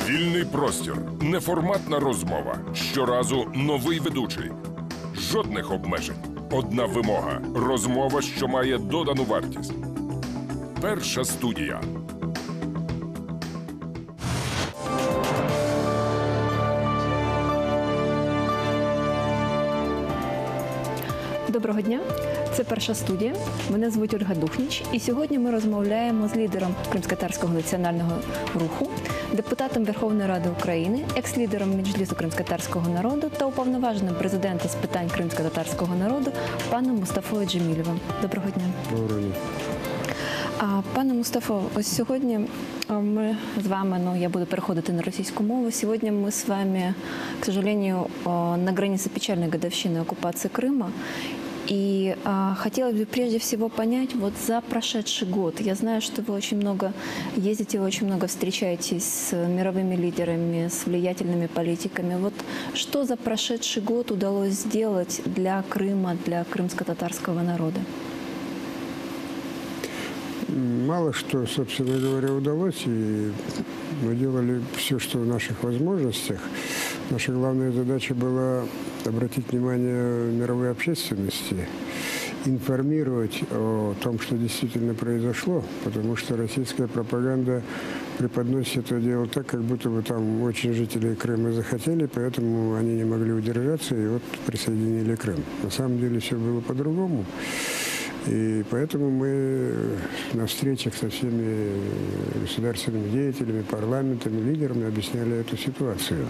Вільний простір. Неформатна розмова. Щоразу новий ведучий. Жодних обмежень. Одна вимога. Розмова, що має додану вартість. Перша студія. Доброго дня, це перша студія. Мене звуть Ольга Духніч. І сьогодні ми розмовляємо з лідером Кримськотатарського національного руху, депутатом Верховної Ради України, екс-лідером Меджлісу кримськотатарського народу та уповноваженим президента з питань кримськотатарського народу паном Мустафою Джемілєвим. Доброго дня. Доброго дня. Пане Мустафо, ось сьогодні ми з вами, я буду переходити на російську мову. Сегодня мы с вами, к сожалению, на границе печальной годовщины оккупации Крыма. И хотелось бы прежде всего понять, вот за прошедший год, я знаю, что вы очень много ездите, вы очень много встречаетесь с мировыми лидерами, с влиятельными политиками. Вот что за прошедший год удалось сделать для Крыма, для крымско-татарского народа? Мало что, собственно говоря, удалось, и мы делали все, что в наших возможностях. Наша главная задача была обратить внимание мировой общественности, информировать о том, что действительно произошло, потому что российская пропаганда преподносит это дело так, как будто бы там очень жители Крыма захотели, поэтому они не могли удержаться и вот присоединили Крым. На самом деле все было по-другому. И поэтому мы на встречах со всеми государственными деятелями, парламентами, лидерами объясняли эту ситуацию.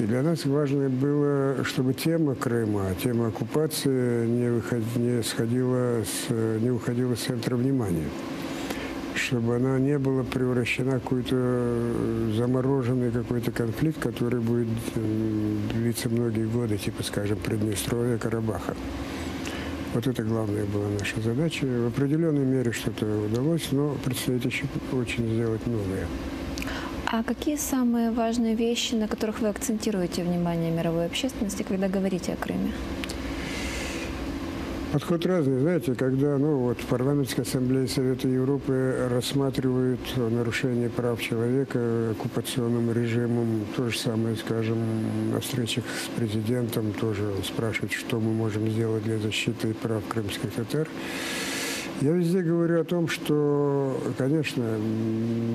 И для нас важно было, чтобы тема Крыма, тема оккупации не уходила с центра внимания. Чтобы она не была превращена в какой-то замороженный какой-то конфликт, который будет длиться многие годы, типа, скажем, Приднестровья, Карабаха. Вот это главная была наша задача. В определенной мере что-то удалось, но предстоит еще очень сделать многое. А какие самые важные вещи, на которых вы акцентируете внимание мировой общественности, когда говорите о Крыме? Подход разный. Знаете, когда в парламентской ассамблее Совета Европы рассматривают нарушение прав человека оккупационным режимом, то же самое, скажем, на встречах с президентом тоже спрашивают, что мы можем сделать для защиты прав крымских татар. Я везде говорю о том, что, конечно,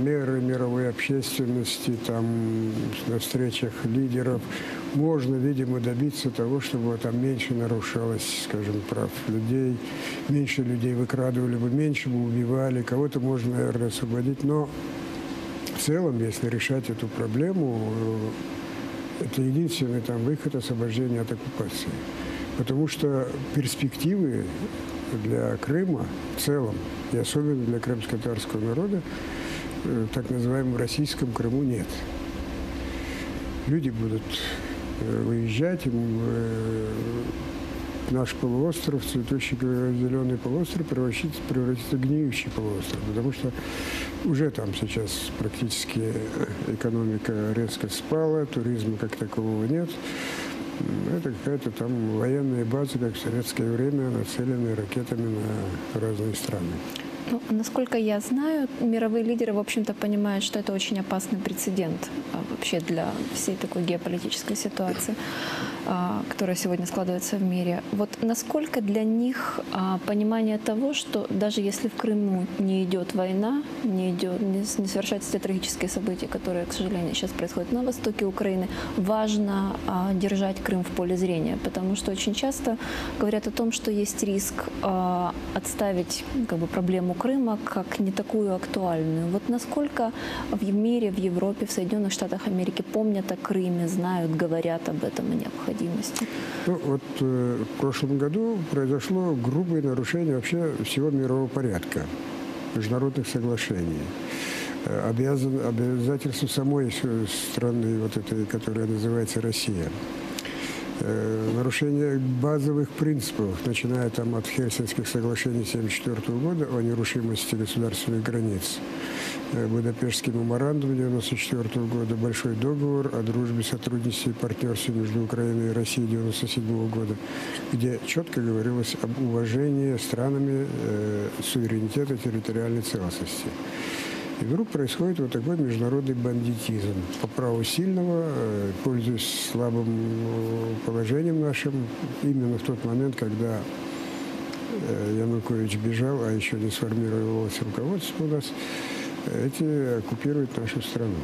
меры мировой общественности, там, на встречах лидеров, можно, видимо, добиться того, чтобы там меньше нарушалось, скажем, прав людей, меньше людей выкрадывали бы, меньше бы убивали, кого-то можно, наверное, освободить. Но в целом, если решать эту проблему, это единственный там выход — освобождения от оккупации. Потому что перспективы для Крыма в целом, и особенно для крымско-татарского народа, так называемом российском Крыму нет. Люди будут выезжать, наш полуостров, цветущий зеленый полуостров, превратится в гниющий полуостров, потому что уже там сейчас практически экономика резко спала, туризма как такового нет. Это какая-то там военная база, как в советское время, нацеленная ракетами на разные страны. Насколько я знаю, мировые лидеры, в общем-то, понимают, что это очень опасный прецедент вообще для всей такой геополитической ситуации, которая сегодня складывается в мире. Вот насколько для них понимание того, что даже если в Крыму не идет война, не совершаются те трагические события, которые, к сожалению, сейчас происходят на востоке Украины, важно держать Крым в поле зрения, потому что очень часто говорят о том, что есть риск отставить проблему Крыма как не такую актуальную. Вот насколько в мире, в Европе, в Соединенных Штатах Америки помнят о Крыме, знают, говорят об этом, о необходимости? В прошлом году произошло грубое нарушение вообще всего мирового порядка, международных соглашений. Обязательство самой страны, этой, которая называется Россия. Нарушение базовых принципов, начиная там от Хельсинских соглашений 1974 года о нерушимости государственных границ, Будапештский меморандум 1994 года, Большой договор о дружбе, сотрудничестве и партнерстве между Украиной и Россией 1997 года, где четко говорилось об уважении странами суверенитета и территориальной целостности. И вдруг происходит вот такой международный бандитизм. По праву сильного, пользуясь слабым положением нашим, именно в тот момент, когда Янукович бежал, а еще не сформировалось руководство у нас, эти оккупируют нашу страну.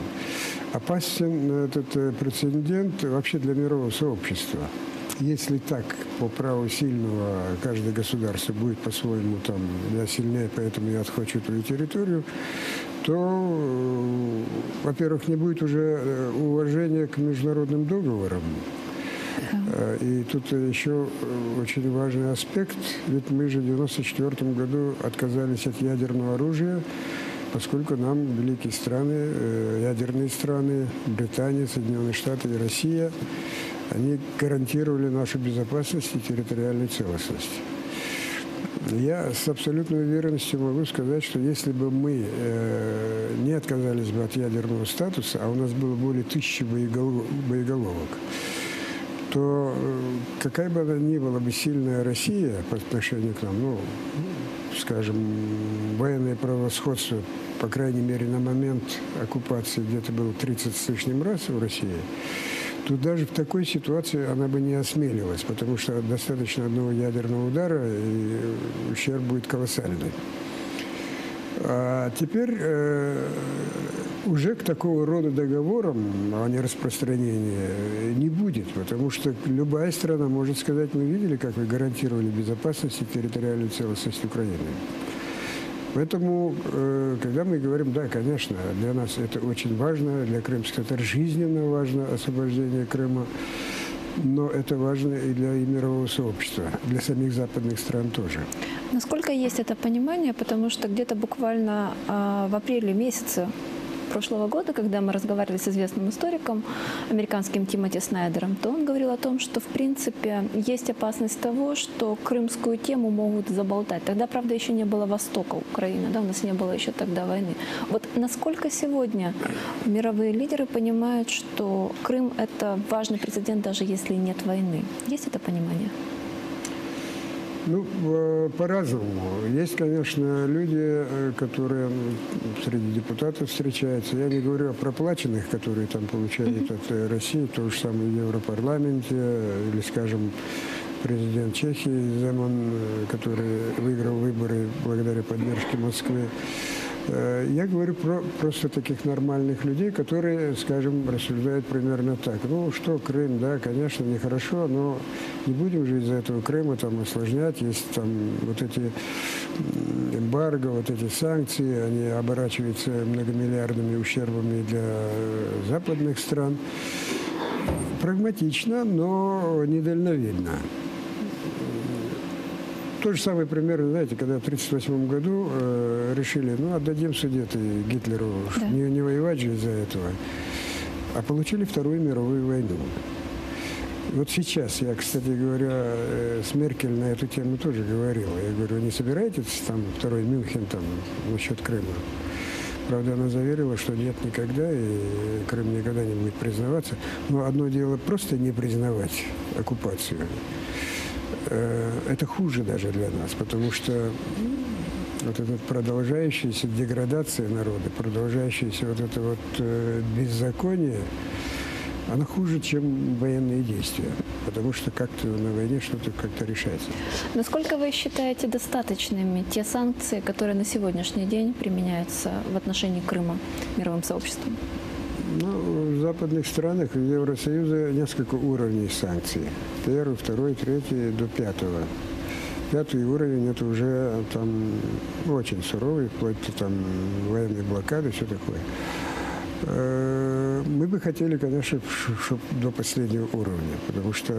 Опасен этот прецедент вообще для мирового сообщества. Если так, по праву сильного, каждое государство будет по-своему там, я сильнее, поэтому я отхвачу твою территорию, то, во-первых, не будет уже уважения к международным договорам. И тут еще очень важный аспект, ведь мы же в 1994 году отказались от ядерного оружия, поскольку нам великие страны, ядерные страны, Британия, Соединенные Штаты и Россия, они гарантировали нашу безопасность и территориальную целостность. Я с абсолютной уверенностью могу сказать, что если бы мы не отказались бы от ядерного статуса, а у нас было более 1000 боеголовок, то какая бы она ни была бы сильная Россия по отношению к нам, ну, скажем, военное превосходство, по крайней мере, на момент оккупации где-то было 30 с лишним раз в России, то даже в такой ситуации она бы не осмелилась, потому что достаточно одного ядерного удара, и ущерб будет колоссальный. А теперь уже к такого рода договорам о нераспространении не будет, потому что любая страна может сказать, мы видели, как вы гарантировали безопасность и территориальную целостность Украины. Поэтому, когда мы говорим, да, конечно, для нас это очень важно, для крымских татар жизненно важно освобождение Крыма, но это важно и для мирового сообщества, для самих западных стран тоже. Насколько есть это понимание, потому что где-то буквально в апреле месяце прошлого года, когда мы разговаривали с известным историком, американским Тимоти Снайдером, то он говорил о том, что в принципе есть опасность того, что крымскую тему могут заболтать. Тогда, правда, еще не было востока Украины, да, у нас не было еще тогда войны. Вот насколько сегодня мировые лидеры понимают, что Крым – это важный прецедент, даже если нет войны? Есть это понимание? Ну, по-разному. Есть, конечно, люди, которые среди депутатов встречаются. Я не говорю о проплаченных, которые там получают от России, то же самое в Европарламенте, или, скажем, президент Чехии Земан, который выиграл выборы благодаря поддержке Москвы. Я говорю про просто таких нормальных людей, которые, скажем, рассуждают примерно так. Ну что, Крым, да, конечно, нехорошо, но не будем же из-за этого Крыма там осложнять. Есть там вот эти эмбарго, вот эти санкции, они оборачиваются многомиллиардными ущербами для западных стран. Прагматично, но недальновидно. Тот же самый пример, знаете, когда в 1938 году решили, ну, отдадим Судеты Гитлеру, да. не воевать же из-за этого, а получили Вторую мировую войну. Вот сейчас, я, кстати говоря, с Меркель на эту тему тоже говорил. Я говорю, не собираетесь там второй Мюнхен там насчет Крыма? Правда, она заверила, что нет никогда, и Крым никогда не будет признаваться. Но одно дело просто не признавать оккупацию. Это хуже даже для нас, потому что вот эта продолжающаяся деградация народа, продолжающаяся вот это вот беззаконие, она хуже, чем военные действия, потому что как-то на войне что-то как-то решается. Насколько вы считаете достаточными те санкции, которые на сегодняшний день применяются в отношении Крыма мировым сообществом? Ну, в западных странах в Евросоюзе несколько уровней санкций. Первый, второй, третий, до пятого. Пятый уровень – это уже там очень суровый, вплоть до там военной блокады, все такое. Мы бы хотели, конечно, чтобы до последнего уровня, потому что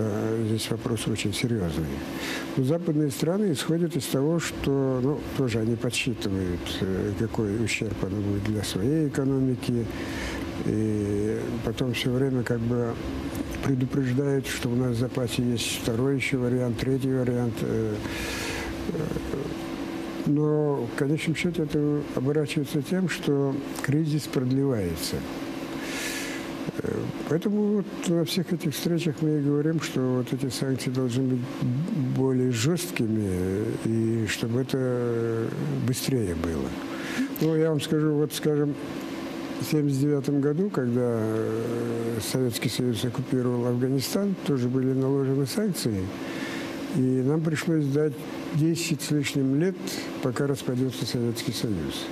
здесь вопрос очень серьезный. Но западные страны исходят из того, что, ну, тоже они подсчитывают, какой ущерб оно будет для своей экономики, и потом все время как бы предупреждают, что у нас в запасе есть второй еще вариант, третий вариант. Но в конечном счете это оборачивается тем, что кризис продлевается. Поэтому вот на всех этих встречах мы и говорим, что вот эти санкции должны быть более жесткими, и чтобы это быстрее было. Ну, я вам скажу, вот, скажем, в 1979 году, когда Советский Союз оккупировал Афганистан, тоже были наложены санкции, и нам пришлось ждать 10 с лишним лет, пока распадется Советский Союз.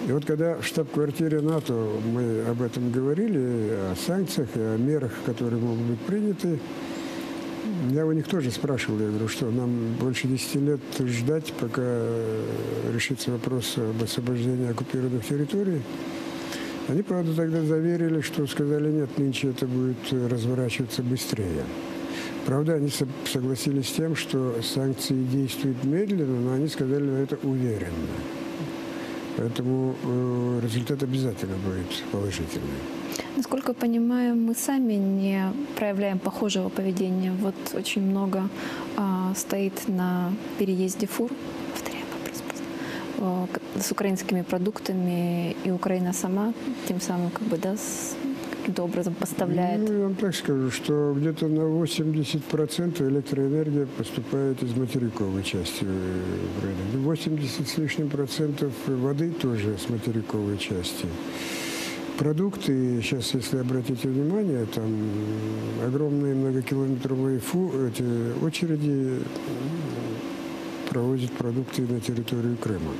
И вот когда в штаб-квартире НАТО мы об этом говорили, о санкциях, о мерах, которые могут быть приняты, я у них тоже спрашивал, я говорю, что нам больше 10 лет ждать, пока решится вопрос об освобождении оккупированных территорий. Они, правда, тогда заверили, что сказали, нет, нынче это будет разворачиваться быстрее. Правда, они согласились с тем, что санкции действуют медленно, но они сказали, что это уверенно. Поэтому результат обязательно будет положительный. Насколько я понимаю, мы сами не проявляем похожего поведения. Вот очень много стоит на переезде фур, повторяю вопрос, с украинскими продуктами, и Украина сама тем самым каким-то образом поставляет. Ну, я вам так скажу, что где-то на 80% электроэнергия поступает из материковой части Украины. 80 с лишним процентов воды тоже с материковой части. Продукты, сейчас, если обратите внимание, там огромные многокилометровые очереди провозят продукты на территорию Крыма.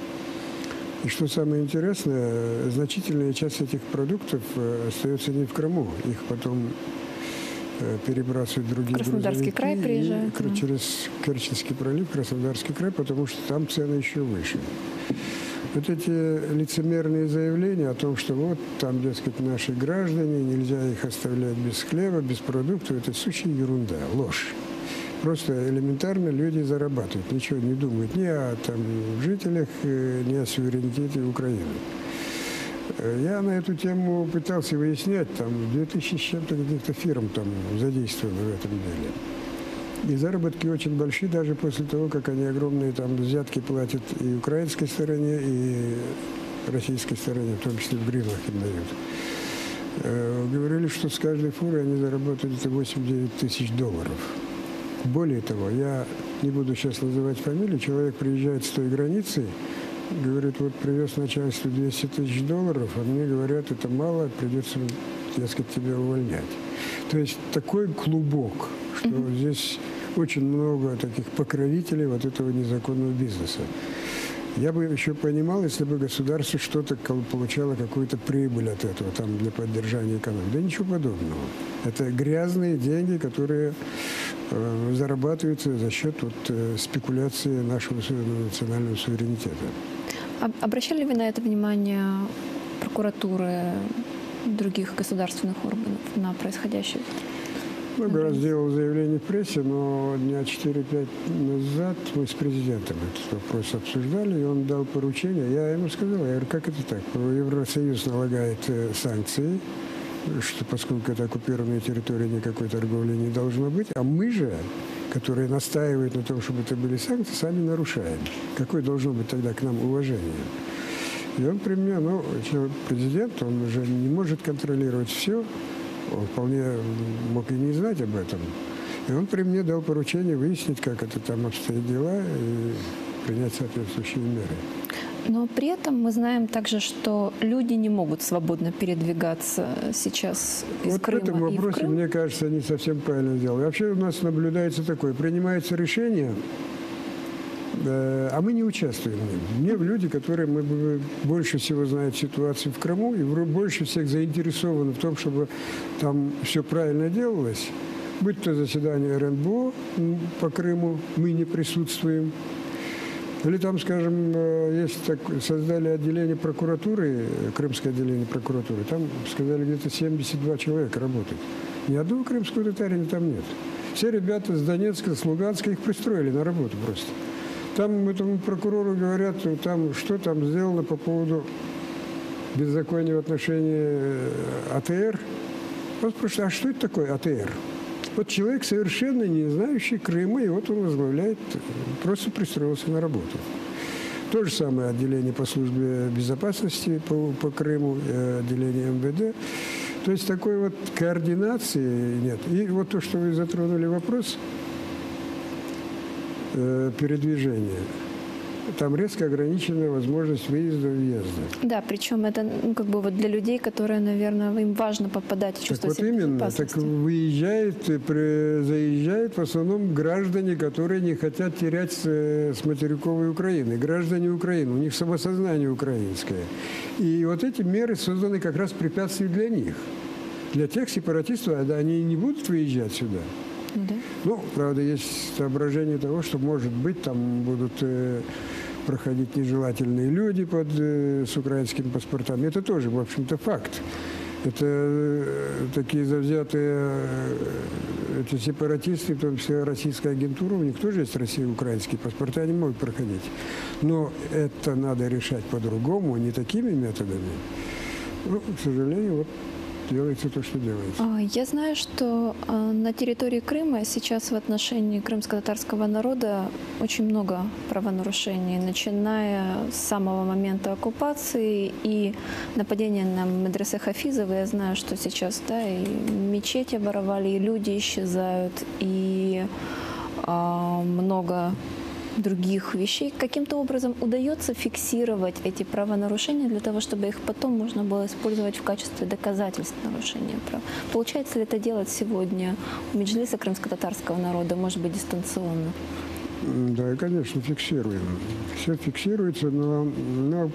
И что самое интересное, значительная часть этих продуктов остается не в Крыму. Их потом перебрасывают в другие Краснодарский край приезжают. Через Керченский пролив, Краснодарский край, потому что там цены еще выше. Вот эти лицемерные заявления о том, что вот там, дескать, наши граждане, нельзя их оставлять без хлеба, без продуктов, это сущая ерунда, ложь. Просто элементарно люди зарабатывают, ничего не думают ни о жителях, ни о суверенитете Украины. Я на эту тему пытался выяснять, 2000 с чем-то каких-то фирм там задействованы в этом деле. И заработки очень большие, даже после того, как они огромные взятки платят и украинской стороне, и российской стороне, в том числе в гривнах им дают. Говорили, что с каждой фуры они заработали где-то 8-9 тысяч долларов. Более того, я не буду сейчас называть фамилию, человек приезжает с той границы, говорит, вот привез начальству 200 тысяч долларов, а мне говорят, это мало, придется, дескать, тебя увольнять. То есть такой клубок, что здесь очень много таких покровителей вот этого незаконного бизнеса. Я бы еще понимал, если бы государство что-то получало, какую-то прибыль от этого, для поддержания экономики. Да ничего подобного. Это грязные деньги, которые зарабатываются за счет спекуляции нашего национального суверенитета. Обращали вы на это внимание прокуратуры, других государственных органов на происходящее? Много раз делал заявление в прессе, но дня 4-5 назад мы с президентом этот вопрос обсуждали, и он дал поручение. Я ему сказал, я говорю, как это так? Евросоюз налагает санкции, что поскольку это оккупированная территория, никакой торговли не должно быть, а мы же, которые настаивают на том, чтобы это были санкции, сами нарушаем. Какое должно быть тогда к нам уважение? И он при мне, президент, он уже не может контролировать все, он вполне мог и не знать об этом. И он при мне дал поручение выяснить, как это там обстоят дела, и принять соответствующие меры. Но при этом мы знаем также, что люди не могут свободно передвигаться сейчас из вот Крыма в этом вопросе, и в Крым. мне кажется, они совсем правильно сделали. Вообще у нас наблюдается такое, принимается решение, а мы не участвуем в нем. Мне люди, которые больше всего знают ситуацию в Крыму и больше всех заинтересованы в том, чтобы там все правильно делалось, будь то заседание РНБО по Крыму, мы не присутствуем. Или там, скажем, создали отделение прокуратуры, крымское отделение прокуратуры, там, сказали, где-то 72 человека работают. Ни одного крымского татарина там нет. Все ребята с Донецка, с Луганска, их пристроили на работу просто. Там этому прокурору говорят, что там сделано по поводу беззакония в отношении АТР. Вот спрашивают, а что это такое АТР? Вот человек, совершенно не знающий Крыма, и вот он возглавляет, просто пристроился на работу. То же самое отделение по службе безопасности по Крыму, отделение МВД. То есть такой вот координации нет. И вот то, что вы затронули вопрос передвижения. там резко ограничена возможность выезда и въезда. Да, причем это как бы вот для людей, которые, наверное, им важно попадать и Так чувствовать вот себя в именно, безопасности. так заезжают в основном граждане, которые не хотят терять с материковой Украины, граждане Украины, у них самосознание украинское. И вот эти меры созданы как раз препятствием для них. Для тех сепаратистов, они не будут выезжать сюда. Да. Ну, правда, есть соображение того, что, может быть, там будут проходить нежелательные люди с украинскими паспортами. Это тоже, в общем-то, факт. Это такие завзятые эти сепаратисты, в том числе российская агентура, у них тоже есть украинские паспорта, они могут проходить. Но это надо решать по-другому, не такими методами. Ну, к сожалению, вот делается то, что делается. Я знаю, что на территории Крыма сейчас в отношении крымско-татарского народа очень много правонарушений, начиная с самого момента оккупации и нападения на медресе Хафизова. Я знаю, что сейчас, да, и мечети оборовали, и люди исчезают, и много других вещей. Каким-то образом удается фиксировать эти правонарушения для того, чтобы их потом можно было использовать в качестве доказательств нарушения прав. Получается ли это делать сегодня у Меджлиса крымско-татарского народа, может быть, дистанционно? Да, конечно, фиксируем. Все фиксируется, но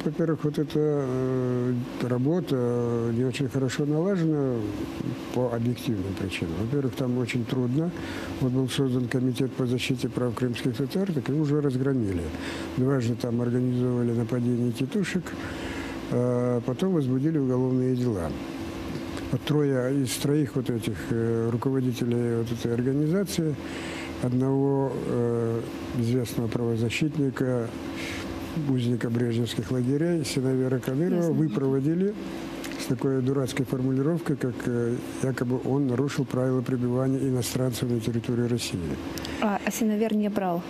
во-первых, вот эта работа не очень хорошо налажена по объективным причинам. Во-первых, там очень трудно. Вот был создан комитет по защите прав крымских татар, так его уже разгромили. Дважды там организовывали нападение тетушек, а потом возбудили уголовные дела. Вот трое из троих вот этих руководителей вот этой организации, одного известного правозащитника, узника брежневских лагерей, Синавера Кадырова, выпроводили с такой дурацкой формулировкой, как якобы он нарушил правила пребывания иностранцев на территории России. А Синавер не брал?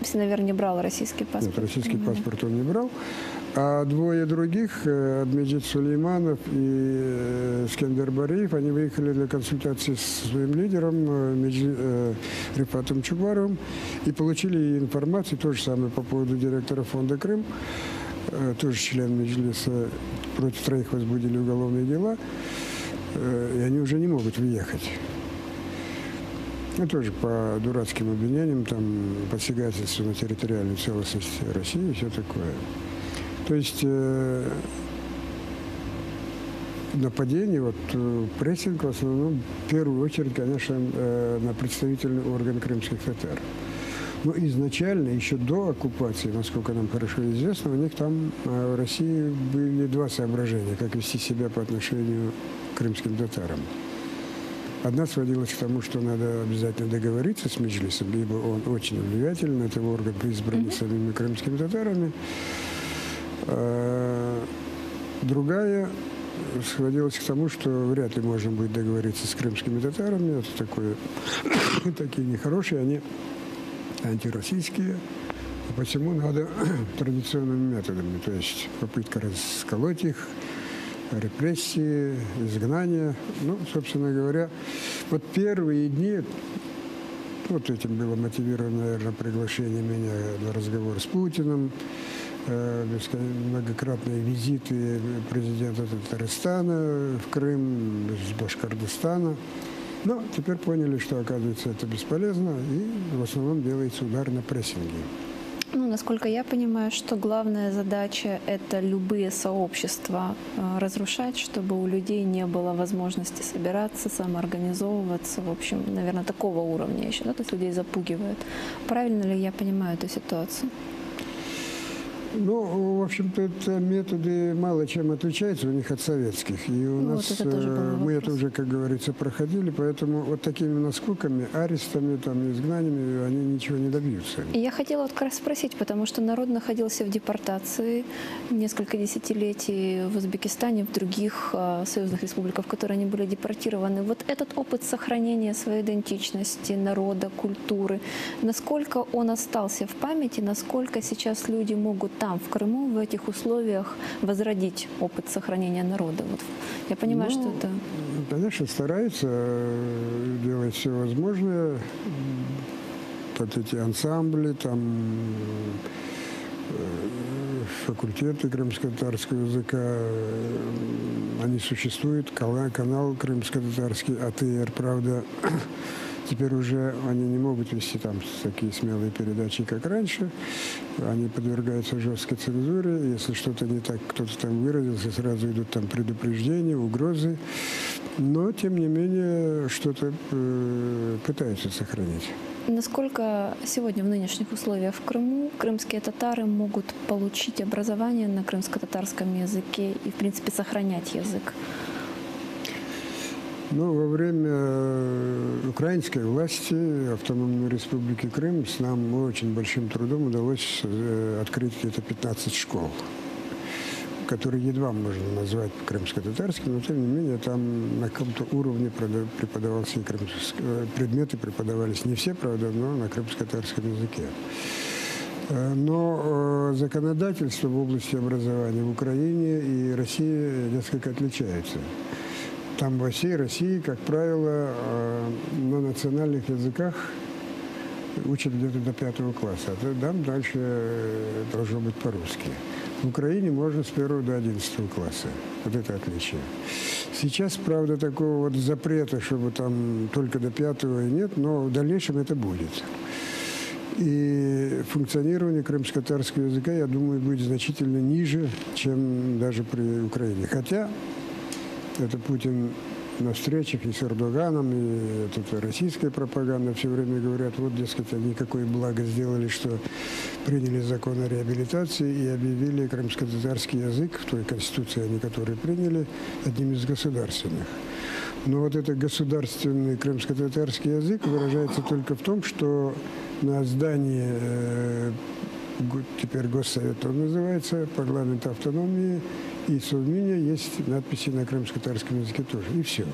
Синавер не брал российский паспорт? Нет, российский паспорт он не брал. А двое других, Адмеджид Сулейманов и Скендер Бариев, они выехали для консультации с своим лидером Рифатом Чубаровым и получили информацию, то же самое по поводу директора фонда «Крым», тоже член Меджлиса, против троих возбудили уголовные дела, и они уже не могут въехать. Ну, тоже по дурацким обвинениям, там, посягательство на территориальную целостность России и все такое. То есть нападение, вот прессинг в основном, в первую очередь, конечно, на представительный орган крымских татар. Но изначально, еще до оккупации, насколько нам хорошо известно, у них там в России были два соображения, как вести себя по отношению к крымским татарам. Одна сводилась к тому, что надо обязательно договориться с Меджлисом, ибо он очень влиятельный, это орган, избранный самими крымскими татарами. Другая сводилась к тому, что вряд ли можно будет договориться с крымскими татарами. Это такие нехорошие, они антироссийские. Почему надо традиционными методами, то есть попытка расколоть их, репрессии, изгнание. Ну, собственно говоря, вот первые дни, вот этим было мотивировано, наверное, приглашение меня на разговор с Путиным, многократные визиты президента Татарстана в Крым, из Башкортостана. Но теперь поняли, что, оказывается, это бесполезно, и в основном делается удар на прессинге. Ну, насколько я понимаю, что главная задача – это любые сообщества разрушать, чтобы у людей не было возможности собираться, самоорганизовываться. В общем, наверное, такого уровня еще, да, то есть людей запугивают. Правильно ли я понимаю эту ситуацию? Ну, в общем-то, это методы мало чем отличаются у них от советских. И у нас это тоже был мы это вопрос. уже, как говорится, проходили, поэтому вот такими наскоками, арестами, там, изгнаниями они ничего не добьются. И я хотела вот как раз спросить, потому что народ находился в депортации несколько десятилетий в Узбекистане, в других союзных республиках, в которые они были депортированы. Вот этот опыт сохранения своей идентичности, народа, культуры, насколько он остался в памяти, насколько сейчас люди могут там, в Крыму, в этих условиях возродить опыт сохранения народа? Вот я понимаю, что это... Конечно, стараются делать все возможное. Вот эти ансамбли, там, факультеты крымско-татарского языка, они существуют, канал крымско-татарский, АТР, правда, теперь уже они не могут вести там такие смелые передачи, как раньше. Они подвергаются жесткой цензуре. Если что-то не так, кто-то там выразился, сразу идут там предупреждения, угрозы. Но, тем не менее, что-то пытаются сохранить. Насколько сегодня в нынешних условиях в Крыму крымские татары могут получить образование на крымско-татарском языке и, в принципе, сохранять язык? Ну, во время украинской власти Автономной Республики Крым с нам очень большим трудом удалось открыть где-то 15 школ, которые едва можно назвать крымско-татарскими, но тем не менее там на каком-то уровне преподавался и предметы преподавались не все, правда, но на крымско-татарском языке. Но законодательство в области образования в Украине и России несколько отличается. Там во всей России, как правило, на национальных языках учат где-то до 5 класса, а там дальше должно быть по-русски. В Украине можно с 1 до 11 класса. Вот это отличие. Сейчас, правда, такого вот запрета, чтобы там только до 5 нет, но в дальнейшем это будет. И функционирование крымско-татарского языка, я думаю, будет значительно ниже, чем даже при Украине. Хотя это Путин на встречах и с Эрдоганом, и это российская пропаганда все время говорят, вот, дескать, они какое благо сделали, что приняли закон о реабилитации и объявили крымско-татарский язык в той конституции, они которые приняли, одним из государственных. Но вот этот государственный крымско-татарский язык выражается только в том, что на здании, теперь Госсовет он называется, парламента автономии, и Совмине есть надписи на крымско-татарском языке тоже. И все.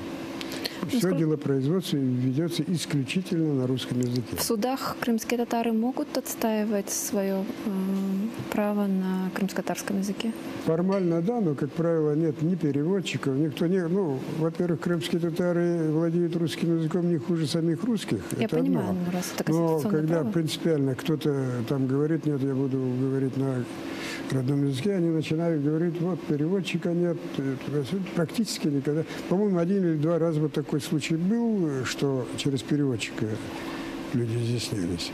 Все дело производства ведется исключительно на русском языке. В судах крымские татары могут отстаивать свое право на крымско-татарском языке? Формально да, но, как правило, нет ни переводчиков, никто не... Ну, во-первых, крымские татары владеют русским языком не хуже самих русских. Я это понимаю, одно. раз это Но конституционное когда право. принципиально кто-то там говорит, нет, я буду говорить на родном языке, они начинают говорить, вот, переводчика нет, практически никогда. По-моему, 1 или 2 раза вот такой случай был, что через переводчика люди изъяснялись.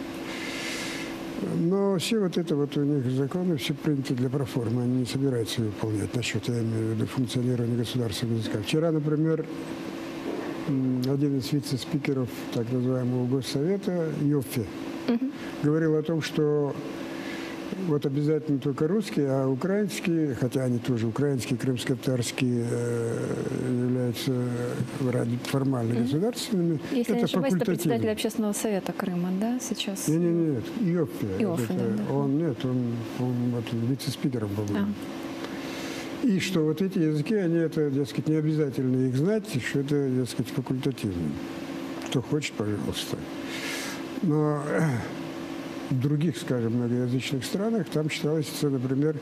Но все вот это вот у них законы, все приняты для проформы, они не собираются выполнять насчет, я имею в виду, функционирования государственного языка. Вчера, например, один из вице-спикеров так называемого Госсовета, Йоффе, говорил о том, что вот обязательно только русские, а украинские, хотя они тоже украинские, крымско-татарские являются формально государственными, Если это не ошибаюсь, это председатель факультативно. общественного совета Крыма, да, сейчас? Нет, Йоффе. Йоффе, да. Он вот, вице-спикером, по-моему. И что вот эти языки, они это, дескать, не обязательно их знать, что это, дескать, факультативно. Кто хочет, пожалуйста. Но в других, скажем, многоязычных странах там считалось, что, например,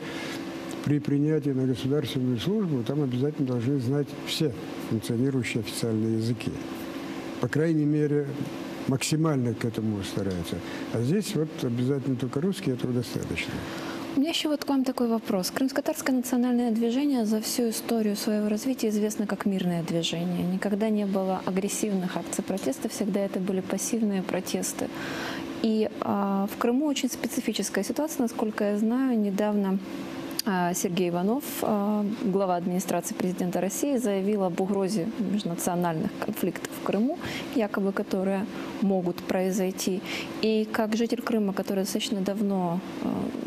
при принятии на государственную службу там обязательно должны знать все функционирующие официальные языки. По крайней мере, максимально к этому стараются. А здесь вот обязательно только русский, этого достаточно. У меня еще вот к вам такой вопрос. Крымско-татарское национальное движение за всю историю своего развития известно как мирное движение. Никогда не было агрессивных акций протеста, всегда это были пассивные протесты. И в Крыму очень специфическая ситуация, насколько я знаю. Недавно Сергей Иванов, глава администрации президента России, заявил об угрозе межнациональных конфликтов в Крыму, якобы которые могут произойти. И как житель Крыма, который достаточно давно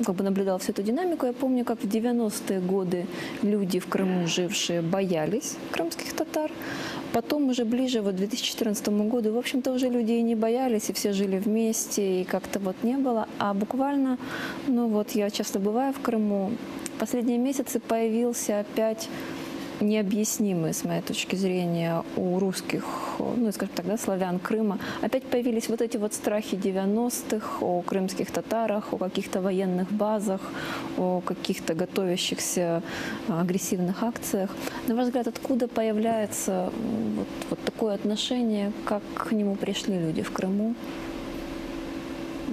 наблюдал всю эту динамику, я помню, как в 90-е годы люди в Крыму жившие боялись крымских татар. Потом уже ближе, вот, к 2014 году, в общем-то, уже люди и не боялись, и все жили вместе, и как-то вот не было. А буквально, ну вот, я часто бываю в Крыму, в последние месяцы появился опять необъяснимый, с моей точки зрения, у русских, ну, скажем так, да, славян Крыма, опять появились вот эти вот страхи 90-х о крымских татарах, о каких-то военных базах, о каких-то готовящихся агрессивных акциях. На ваш взгляд, откуда появляется вот такое отношение, как к нему пришли люди в Крыму?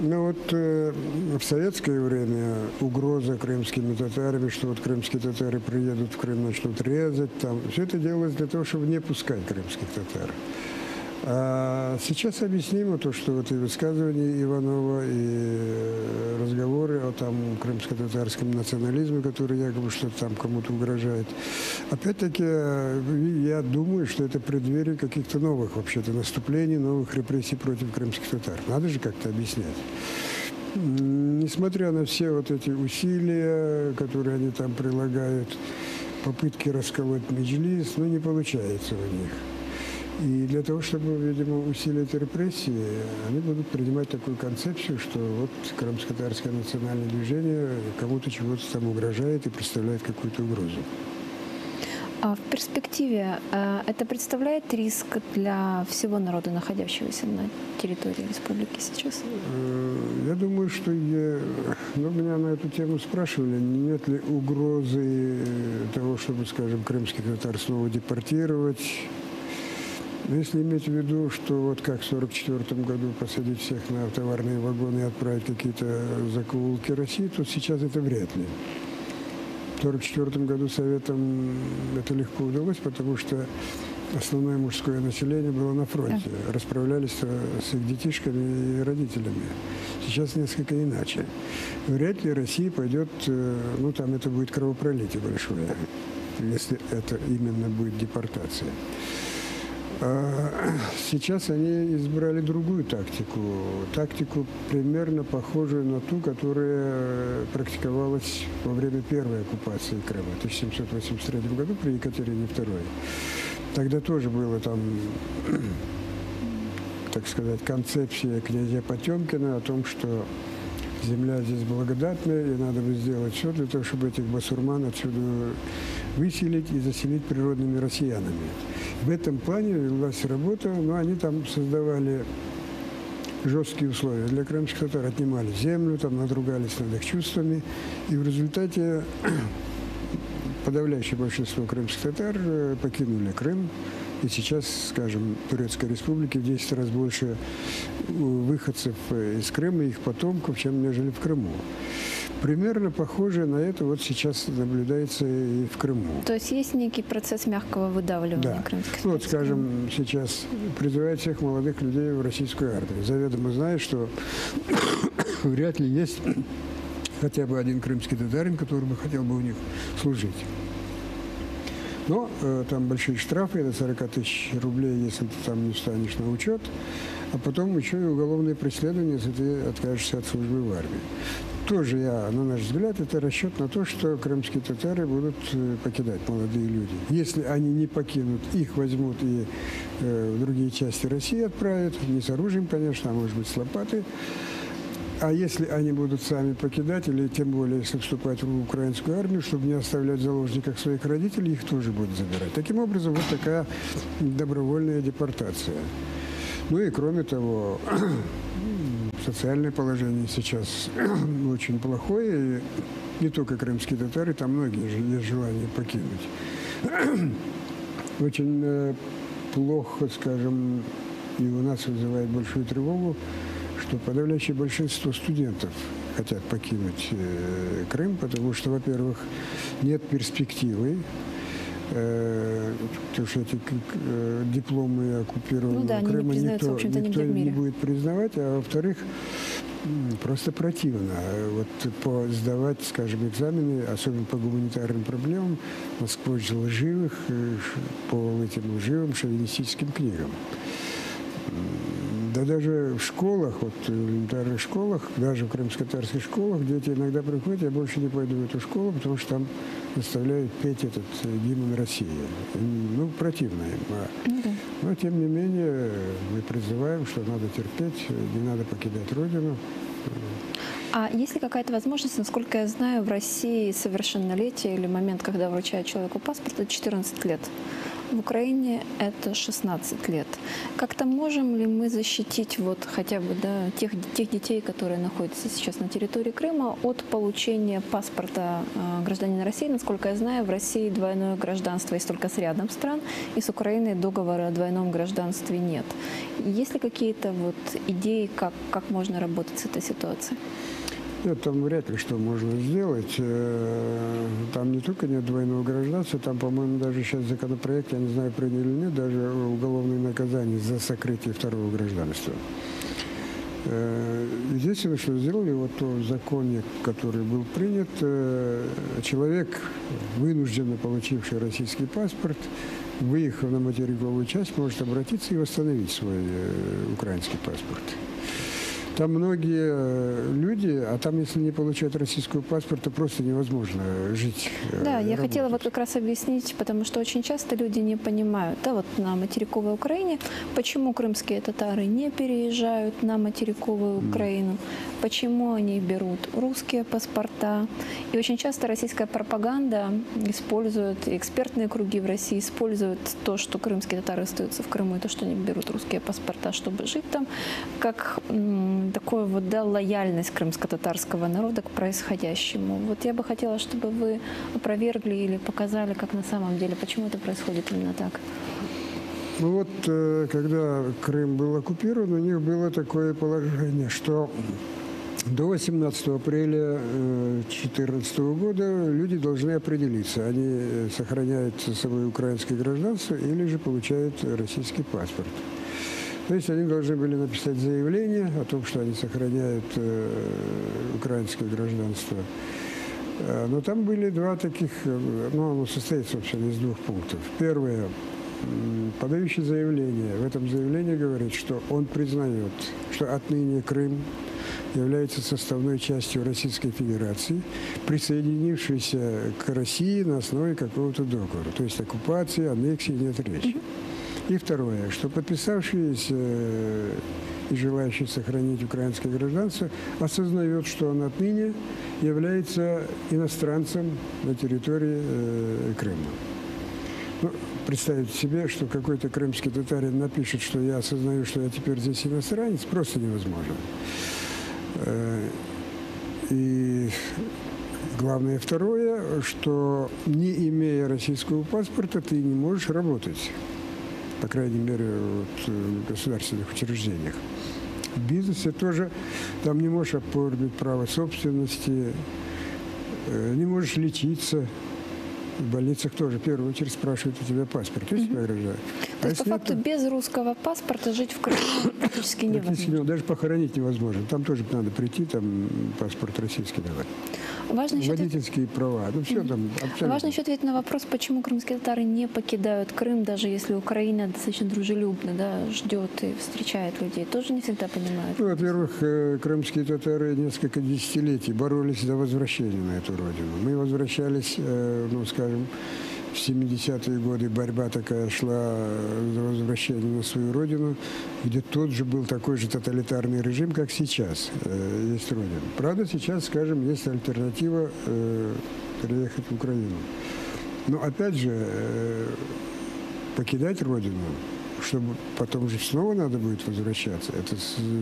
Ну вот в советское время угроза крымскими татарами, что вот крымские татары приедут в Крым, начнут резать, там, все это делалось для того, чтобы не пускать крымских татар. А сейчас объяснимо то, что вот и высказывания Иванова, и разговоры о там крымско-татарском национализме, который якобы что-то там кому-то угрожает. Опять-таки, я думаю, что это преддверие каких-то новых вообще-то наступлений, новых репрессий против крымских татар. Надо же как-то объяснять. Несмотря на все вот эти усилия, которые они там прилагают, попытки расколоть Меджлис, но не получается у них. И для того, чтобы, видимо, усилить репрессии, они будут принимать такую концепцию, что вот крымско-татарское национальное движение кому-то чего-то там угрожает и представляет какую-то угрозу. А в перспективе это представляет риск для всего народа, находящегося на территории республики сейчас? Я думаю, что меня на эту тему спрашивали, нет ли угрозы того, чтобы, скажем, крымских татар снова депортировать. Но если иметь в виду, что вот как в 1944 году посадить всех на товарные вагоны и отправить какие-то закоулки России, то сейчас это вряд ли. В 1944 году Советам это легко удалось, потому что основное мужское население было на фронте. Расправлялись с их детишками и родителями. Сейчас несколько иначе. Вряд ли Россия пойдет, ну там это будет кровопролитие большое, если это именно будет депортация. Сейчас они избрали другую тактику примерно похожую на ту, которая практиковалась во время первой оккупации Крыма в 1783 году при Екатерине II. Тогда тоже была там, так сказать, концепция князя Потемкина о том, что земля здесь благодатная, и надо бы сделать все для того, чтобы этих басурман отсюда выселить и заселить природными россиянами. В этом плане велась работа, но они там создавали жесткие условия. Для крымских татар отнимали землю, там надругались над их чувствами, и в результате подавляющее большинство крымских татар покинули Крым. И сейчас, скажем, в Турецкой Республике в 10 раз больше выходцев из Крыма, их потомков, чем нежели в Крыму. Примерно похоже на это вот сейчас наблюдается и в Крыму. То есть есть некий процесс мягкого выдавливания крымских татар? Вот, скажем, сейчас призывают всех молодых людей в российскую армию. Заведомо знают, что вряд ли есть хотя бы один крымский татарин, который бы хотел бы у них служить. Но там большие штрафы, до 40 тысяч рублей, если ты там не встанешь на учет, а потом еще и уголовное преследование, если ты откажешься от службы в армии. Тоже на наш взгляд, это расчет на то, что крымские татары будут покидать молодые люди. Если они не покинут, их возьмут и в другие части России отправят, не с оружием, конечно, а может быть с лопатой. А если они будут сами покидать, или тем более, если вступать в украинскую армию, чтобы не оставлять в заложниках своих родителей, их тоже будут забирать. Таким образом, вот такая добровольная депортация. Ну и кроме того, социальное положение сейчас очень плохое. И не только крымские татары, там многие есть желание покинуть. Очень плохо, скажем, и у нас вызывает большую тревогу, что подавляющее большинство студентов хотят покинуть Крым, потому что, во-первых, нет перспективы, потому что эти дипломы оккупированного Крыма никто не будет признавать, а во-вторых, просто противно сдавать, скажем, экзамены, особенно по гуманитарным проблемам, насквозь лживых, по этим лживым шовинистическим книгам. Да даже в школах, вот в элементарных школах, даже в крымско-татарских школах, дети иногда приходят, я больше не пойду в эту школу, потому что там заставляют петь этот гимн России. Ну, противно им. Но, тем не менее, мы призываем, что надо терпеть, не надо покидать Родину. А есть ли какая-то возможность, насколько я знаю, в России совершеннолетие или момент, когда вручают человеку паспорт, это 14 лет. В Украине это 16 лет. Как-то можем ли мы защитить вот хотя бы тех детей, которые находятся сейчас на территории Крыма, от получения паспорта гражданина России? Насколько я знаю, в России двойное гражданство есть только с рядом стран, и с Украиной договора о двойном гражданстве нет. Есть ли какие-то вот идеи, как можно работать с этой ситуацией? Нет, там вряд ли что можно сделать. Там не только нет двойного гражданства, там, по-моему, даже сейчас законопроект, я не знаю, приняли или нет, даже уголовное наказание за сокрытие второго гражданства. Единственное, что сделали, вот в законе, который был принят, человек, вынужденно получивший российский паспорт, выехав на материковую часть, может обратиться и восстановить свой украинский паспорт. Там многие люди, а там, если не получают российского паспорта, просто невозможно жить. Да, я работать. хотела вот как раз объяснить, потому что очень часто люди не понимают, да, вот на материковой Украине, почему крымские татары не переезжают на материковую Украину, почему они берут русские паспорта. И очень часто российская пропаганда использует, и экспертные круги в России используют то, что крымские татары остаются в Крыму, и то, что они берут русские паспорта, чтобы жить там, как такую вот, да, лояльность крымско-татарского народа к происходящему. Вот я бы хотела, чтобы вы опровергли или показали, как на самом деле, почему это происходит именно так. Ну вот, когда Крым был оккупирован, у них было такое положение, что до 18 апреля 2014 года люди должны определиться, они сохраняют за собой украинское гражданство или же получают российский паспорт. То есть они должны были написать заявление о том, что они сохраняют украинское гражданство. Но там были два таких, ну, оно состоит, собственно, из двух пунктов. Первое. Подающий заявление. В этом заявлении говорит, что он признает, что отныне Крым является составной частью Российской Федерации, присоединившейся к России на основе какого-то договора. То есть оккупации, аннексии нет речи. И второе, что подписавшиеся и желающие сохранить украинское гражданство осознает, что он отныне является иностранцем на территории Крыма. Ну, представить себе, что какой-то крымский татарин напишет, что я осознаю, что я теперь здесь иностранец, просто невозможно. И главное второе, что не имея российского паспорта, ты не можешь работать. По крайней мере, вот, в государственных учреждениях. В бизнесе тоже там не можешь оформить право собственности, не можешь лечиться. В больницах тоже в первую очередь спрашивают у тебя паспорт. Есть тебя гражданин? То есть, по факту, без русского паспорта жить в Крыму практически невозможно. Даже похоронить невозможно. Там тоже надо прийти, там паспорт российский давать. Водительские права. Ну, все там абсолютно. Важно еще ответить на вопрос, почему крымские татары не покидают Крым, даже если Украина достаточно дружелюбно, да, ждет и встречает людей. Тоже не всегда понимают. Ну, во-первых, крымские татары несколько десятилетий боролись за возвращение на эту родину. Мы возвращались, ну, скажем, в 70-е годы борьба такая шла за возвращение на свою родину, где тот же был такой же тоталитарный режим, как сейчас есть родина. Правда, сейчас, скажем, есть альтернатива переехать в Украину. Но, опять же, покидать родину, чтобы потом же снова надо будет возвращаться, это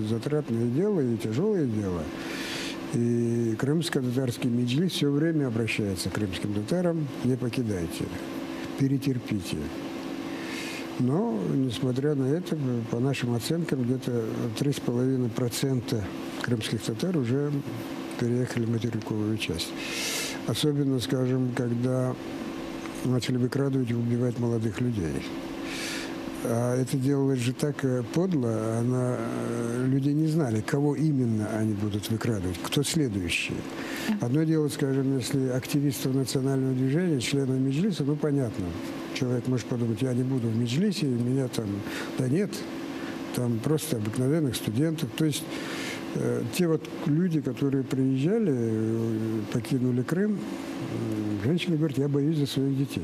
затратное дело и тяжелое дело. И крымско-татарский меджлис все время обращается к крымским татарам: не покидайте, перетерпите. Но, несмотря на это, по нашим оценкам, где-то 3,5% крымских татар уже переехали в материковую часть. Особенно, скажем, когда начали выкрадывать и убивать молодых людей. А это делалось же так подло, люди не знали, кого именно они будут выкрадывать, кто следующий. Одно дело, скажем, если активистов национального движения, членов меджлиса, ну понятно, человек может подумать, я не буду в меджлисе, меня там, да нет, там просто обыкновенных студентов. То есть те вот люди, которые приезжали, покинули Крым, женщины говорят, я боюсь за своих детей.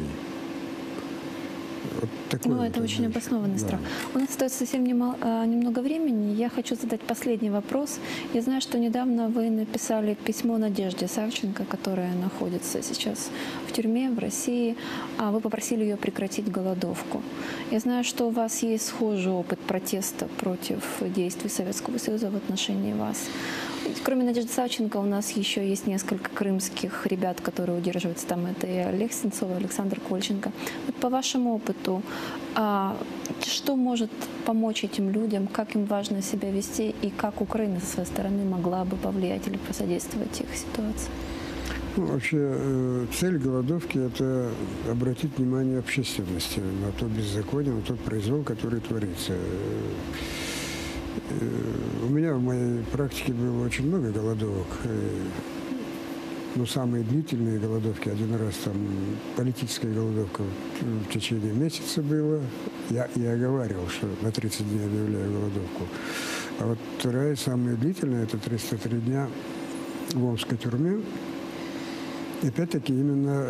Вот такой Ну, вот, это очень знаешь, обоснованный да. страх. У нас остается совсем немного времени. Я хочу задать последний вопрос. Я знаю, что недавно вы написали письмо Надежде Савченко, которая находится сейчас в тюрьме в России, а вы попросили ее прекратить голодовку. Я знаю, что у вас есть схожий опыт протеста против действий Советского Союза в отношении вас. Кроме Надежды Савченко, у нас еще есть несколько крымских ребят, которые удерживаются там. Это и Олег Сенцов, и Александр Кольченко. Вот по вашему опыту, что может помочь этим людям, как им важно себя вести и как Украина со своей стороны могла бы повлиять или посодействовать их ситуации? Ну, вообще, цель голодовки – это обратить внимание общественности на то беззаконие, на тот произвол, который творится. У меня в моей практике было очень много голодовок. Но самые длительные голодовки, один раз там политическая голодовка в течение месяца была. Я оговаривал, что на 30 дней объявляю голодовку. А вот вторая, самая длительная, это 303 дня в Омской тюрьме. И опять-таки именно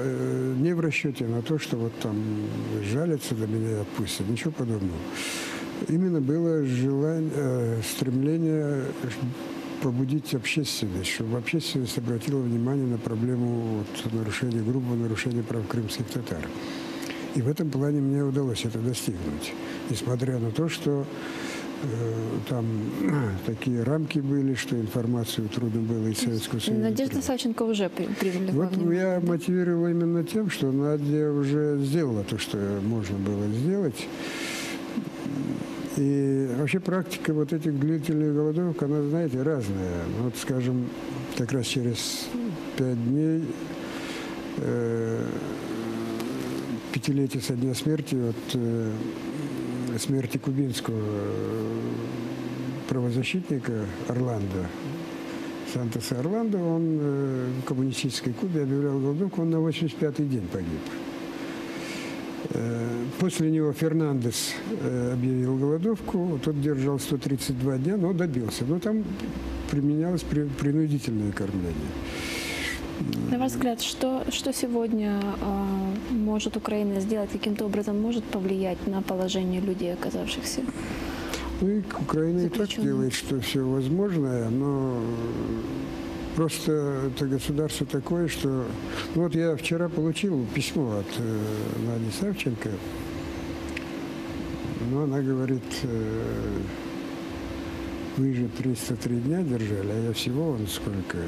не в расчете на то, что вот там жалятся до меня и отпустят, ничего подобного. Именно было желание, стремление побудить общественность, чтобы общественность обратила внимание на проблему нарушения, грубого нарушения прав крымских татар. И в этом плане мне удалось это достигнуть. Несмотря на то, что там такие рамки были, что информацию трудно было из Советского Союза. Надежда Савченко уже привлекла Вот внимание. я мотивировал именно тем, что Надя уже сделала то, что можно было сделать. И вообще практика вот этих длительных голодовок, она, знаете, разная. Вот, скажем, как раз через 5 дней, пятилетие со дня смерти, смерти кубинского правозащитника Орландо, Сантоса Орландо, он в коммунистической Кубе объявлял голодовку, он на 85-й день погиб. После него Фернандес объявил голодовку, тот держал 132 дня, но добился. Но там применялось принудительное кормление. На ваш взгляд, что сегодня может Украина сделать, каким-то образом может повлиять на положение людей, оказавшихся? Ну и Украина и так Заключенные. делает, что все возможное, но просто это государство такое, что... Ну вот я вчера получил письмо от Нади Савченко, но она говорит, вы же 303 дня держали, а я всего вон сколько.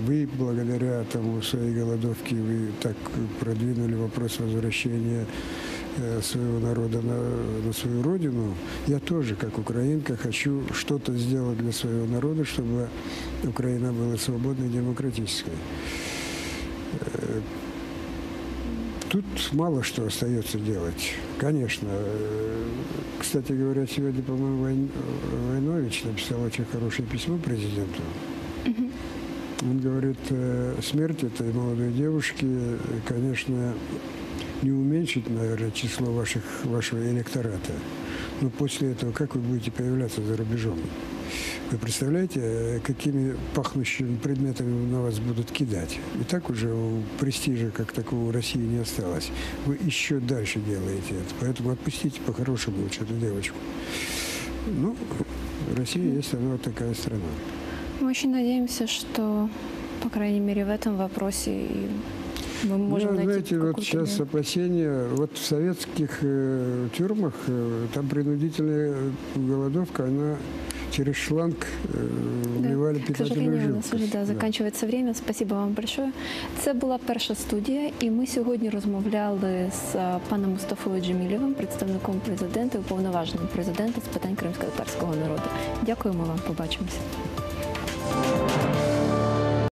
Вы благодаря тому своей голодовке, вы так продвинули вопрос возвращения своего народа на свою родину. Я тоже, как украинка, хочу что-то сделать для своего народа, чтобы Украина была свободной и демократической. Тут мало что остается делать. Конечно. Кстати говоря, сегодня, по-моему, Войнович написал очень хорошее письмо президенту. Он говорит, смерть этой молодой девушки, конечно, не уменьшит, наверное, число вашего электората. Но после этого как вы будете появляться за рубежом? Вы представляете, какими пахнущими предметами на вас будут кидать? И так уже престижа как такого у России не осталось. Вы еще дальше делаете это. Поэтому отпустите по-хорошему лучше эту девочку. Ну, Россия есть, она вот такая страна. Мы очень надеемся, что, по крайней мере, в этом вопросе мы можем найти знаете, вот какую-то сейчас опасения, вот в советских тюрьмах там принудительная голодовка, она через шланг вливали К сожалению, питательную у жидкость. нас вже закінчується время. Спасибо вам большое. Це була перша студія, і ми сьогодні розмовляли з паном Мустафою Джемілєвим, представником президента і уповноваженим президента з питань кримськотатарського народу. Дякуємо вам. Побачимося.